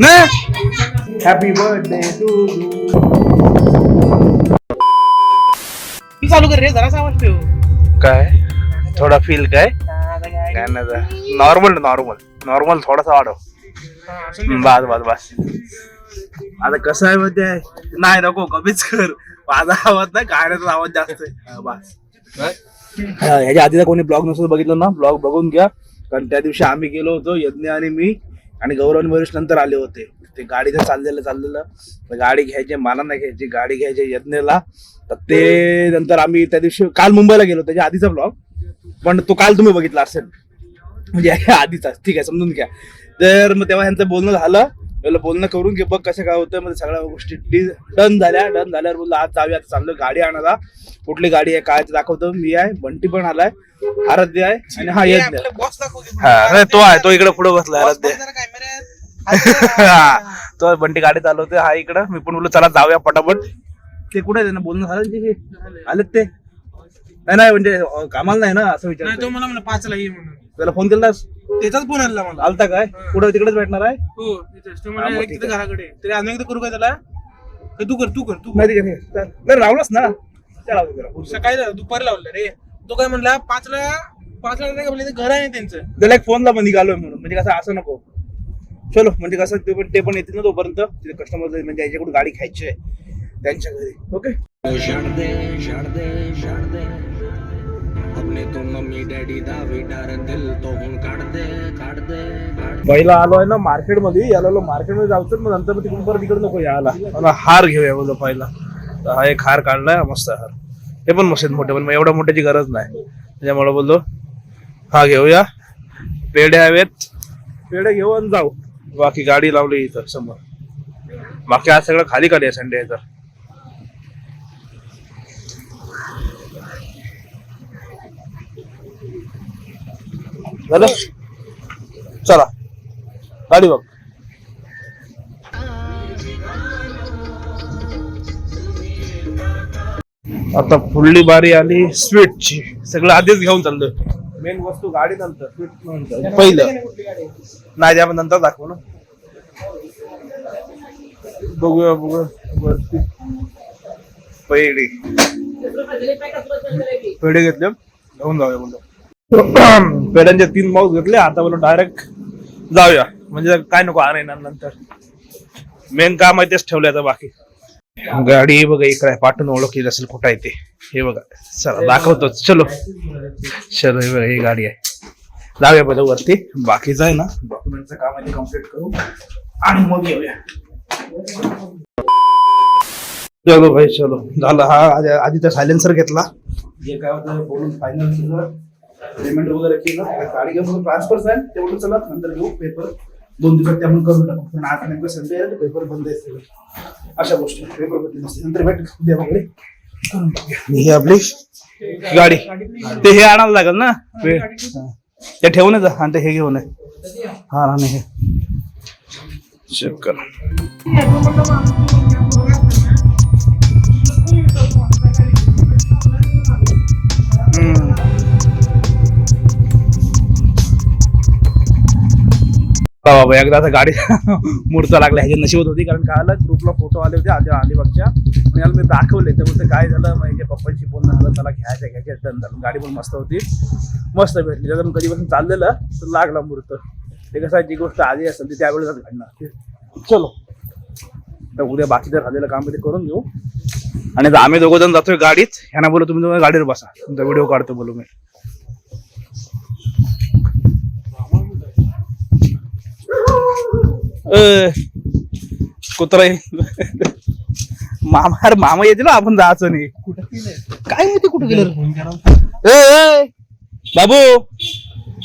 ना happy birthday to you. चालू कर रे जरा आवाज ठेव. काय थोडा फील काय नॉर्मल नॉर्मल नॉर्मल थोडासा वाढव. बस बस बस. आता कसं आहे माहिती आहे नाही नको कमीच कर. माझा आवाज नाही गाण्याचा आवाज जास्त आहे. बस ह्याच्या आधीचा कोणी ब्लॉग नसतो बघितलं ना ब्लॉग बघून घ्या. कारण त्या दिवशी आम्ही गेलो होतो यज्ञ आणि मी आणि गौरव आणि वरिष्ठ नंतर आले होते. ते गाडीचं चाललेलं गाडी घ्यायची मला नाही घ्यायची गाडी घ्यायची यज्ञला. तर ते नंतर आम्ही त्या दिवशी काल मुंबईला गेलो त्याच्या आधीचा ब्लॉग पण तो काल तुम्ही बघितला असेल म्हणजे आधीचा ठीक आहे समजून घ्या. तर मग तेव्हा ह्यांचं बोलणं झालं बोलणं करून घे बघ कसं काय होतं. मग सगळ्या गोष्टी डन झाल्यावर बोललो आज जाऊया चाललो गाडी आणायला. कुठली गाडी आहे काय ते दाखवतो. मी आहे बंटी पण आलाय आराध्य आहे आणि हा यज्ञ हा तो आहे तो इकडे पुढे बसला आराध्य. तो बंटी गाडी चालवते हा इकडं. मी पण बोललो चला जाऊया पटापट. ते कुठे त्यांना बोलणं झालं ते आलेत ते नाही म्हणजे कामाला नाही ना असं विचार. तो मला 5ला ये म्हणून त्याला फोन केलास त्याचाच फोन आला मला. आलता काय कुठं तिकडेच भेटणार आहे. हो तिथे घराकडे तरी अजून एकदा करू काय त्याला. तू कर नाही राहूनच ना सकाळी दुपारी लावलं रे. तो काय म्हणला 5ला घर आहे त्यांचं. त्याला एक फोनला पण निघालोय म्हणून म्हणजे कसं असं नको चलो म्हणजे कसं ते पण येतील ना तोपर्यंत तिथे कस्टमर म्हणजे याच्याकडून गाडी खायची आहे त्यांच्या घरी. ओके पहिला आलो आहे ना मार्केट मध्ये याला मार्केट मध्ये जाऊ मग नंतर तिकडून परत तिकडे नको यायला. हार घेऊया बोललो पहिला. हा एक हार काढलाय मस्त हार. हे पण मस्त मोठे पण एवढ्या मोठ्याची गरज नाही त्याच्यामुळे बोललो हा घेऊया. पेढे हवेत पेढे घेऊन जाऊ. बाकी गाडी लावली इथं समोर. बाकी आज सगळं खाली आहे संडे आहे तर. झालं चला गाडी बघ. आता पुढली बारी आली स्वीटची. सगळं आधीच घेऊन चाललोय. मेन वस्तू गाडी नंतर स्वीट पहिलं नाही आपण नंतर दाखवू ना. बघूया पेढे घेतले घेऊन जाऊया बोललो. पेढ्यांचे 3 बॉक्स घेतले. आता बोललो डायरेक्ट जाऊया म्हणजे काय नको आणायला नंतर. मेन काम आहे तेच ठेवलं आता बाकी. गाडी बघा इकडे आहे पाठवून ओळखली असेल कुठं आहे ते. हे बघा चला दाखवतो चलो हे बघा ही गाडी आहे. जाऊया पहिलं वरती. बाकीचं आहे ना डॉक्युमेंटचं काम आहे ते कम्प्लीट करू आणि मग येऊया. चलो भाई चलो झालं. हा आधी तर सायलेन्सर घेतला. जे काय होतं बोलून फायनल पेमेंट वगैरे केलं. गाडी घेऊन ट्रान्सफर आहे तेवढं चला नंतर घेऊ. पेपर 2 दिवसात ते आपण करून टाकू. पण आज नेमकं संडे आहे पेपर बंद आहे अशा गोष्टी. पेपर बंद नसते नंतर भेट उद्या वगैरे करून टाकूया. ही आपली गाडी ते हे आणायला लागेल ना ते ठेवून येतं आणि ते हे घेऊन आहे. हा आणि हे चेक कर. बाबा एकदा आता गाडी मुहूर्त लागला. ह्याच्या नशिबात होती कारण काय आलं ग्रुपला फोटो आले होते अलिबागच्या आणि याला मी दाखवले. त्यामुळे काय झालं माझ्या पप्पांशी बोलणं झालं त्याला घ्यायचं डन झालं. गाडी पण मस्त होती मस्त भेटली. त्यातून कधीपासून चाललेलं तर लागला मुहूर्त. ते कसं जी गोष्ट आधी असेल ती त्यावेळेस घडणार. चलो तर उद्या बाकीचं राहिलेलं काम ते करून घेऊ. आणि आता आम्ही 2 जण जातोय गाडीत. ह्यांना बोलू तुम्ही दोघं गाडीवर बसा तुमचा व्हिडिओ काढतो बोलू मी. कुत्रा मामा मामा येतील आपण जायचं नाही. काय माहिती कुठं गेलं बाबू.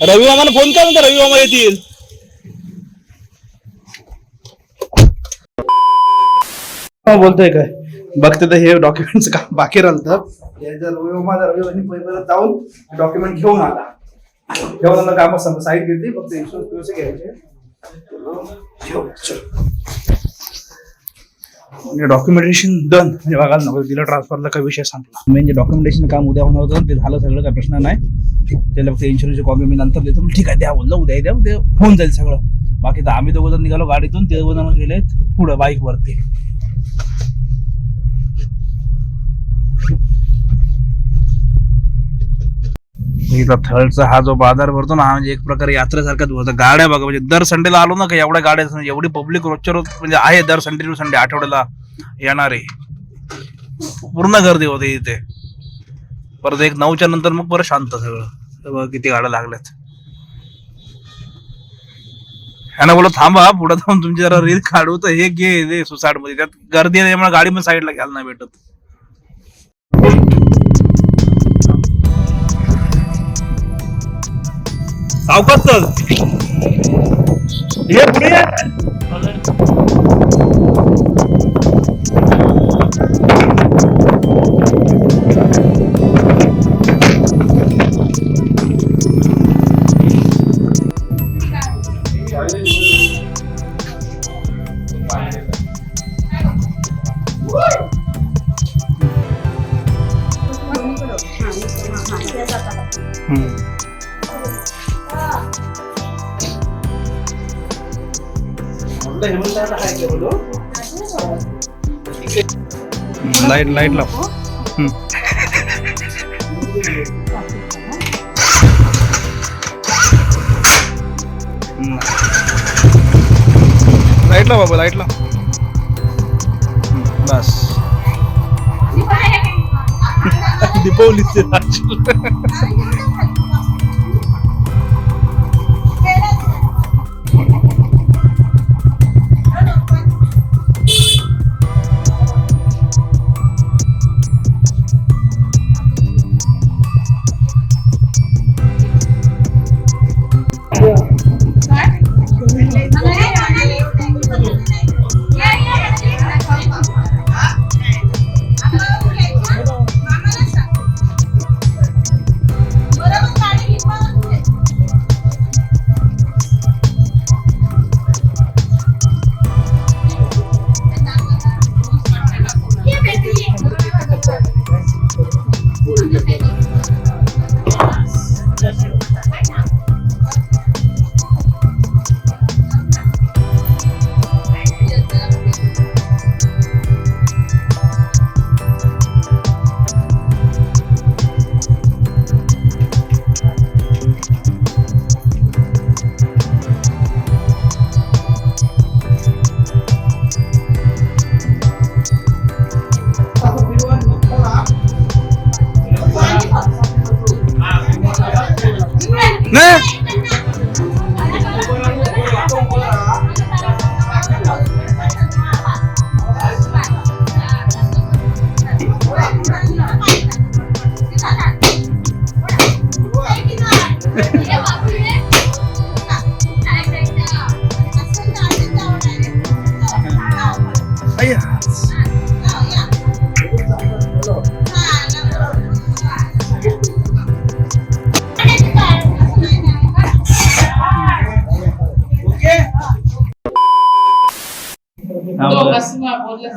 रवी मामाला फोन कर ना रवी मामा येतील. बोलतोय काय बघते तर हे डॉक्युमेंटचं काम बाकी राहिलं. रवी मामा जाऊन डॉक्युमेंट घेऊन आला. घेऊन काम साईड घेतली फक्त इन्शुरन्स घ्यायचे. डॉक्युमेंटेशन डन म्हणजे बघायला नको तिला ट्रान्सफरला काही विषय संपला. म्हणजे डॉक्युमेंटेशन काम उद्या होणार होतं ते झालं सगळं काही प्रश्न नाही. त्याला फक्त इन्शुरन्सची कॉपी मी नंतर देतो. ठीक आहे द्या बोललं उद्या होऊन जाईल सगळं. बाकी तर आम्ही दोघं जण निघालो गाडीतून, ते दोघं जण गेलेत पुढं बाईक वरती. इथं थळचा हा जो बाजार भरतो ना, हा म्हणजे एक प्रकारे यात्रेसारखाच भरतो. गाड्या बघा, म्हणजे दर संडेला आलो ना का एवढ्या गाड्या, एवढी पब्लिक रोजच्या रोज म्हणजे आहे. दर संडे टू संडे आठवड्याला येणारे पूर्ण गर्दी होते इथे. परत एक 9च्या नंतर मग परत शांत सगळं. बघा किती गाड्या लागल्यात. ह्याना बोला थांबा पुढे जाऊन तुमची जरा रील काढू, तर हे घे सुसाट मध्ये, त्यात गर्दी आहे त्यामुळे गाडी पण साईडला घ्यायला नाही भेटत. सावकाश चल, हे पुढे ये. लाईट लाईट लाव. लाईट लाव बाबा, लाईट लाव. बस दीपावलीचे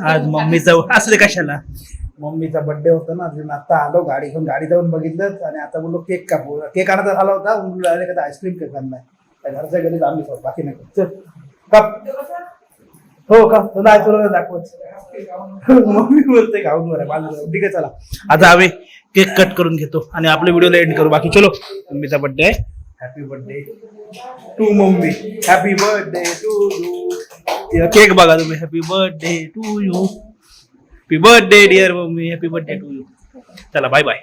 आज मम्मीचा असले कशाला, मम्मीचा बर्थडे होता ना, अजून आता आलो गाडी घेऊन, गाडी जाऊन बघितलं आणि आता बोललो केक कापू. केक आणायचा झाला होता, का आईस्क्रीम केक आणलाय. घरच्या घरी आम्ही बाकी नाही. चल काप. हो का, तुला तुला दाखवत मम्मी बोलते खाऊन बरं. ठीक आहे चला, आता आम्ही केक कट करून घेतो आणि आपल्या व्हिडिओला एंड करू. बाकी चलो, मम्मीचा बर्थडे आहे. Happy birthday to mummy, happy birthday to you. Cake बघा तुम्ही. Happy birthday to you, happy birthday dear mummy, happy birthday to you. चला बाय बाय.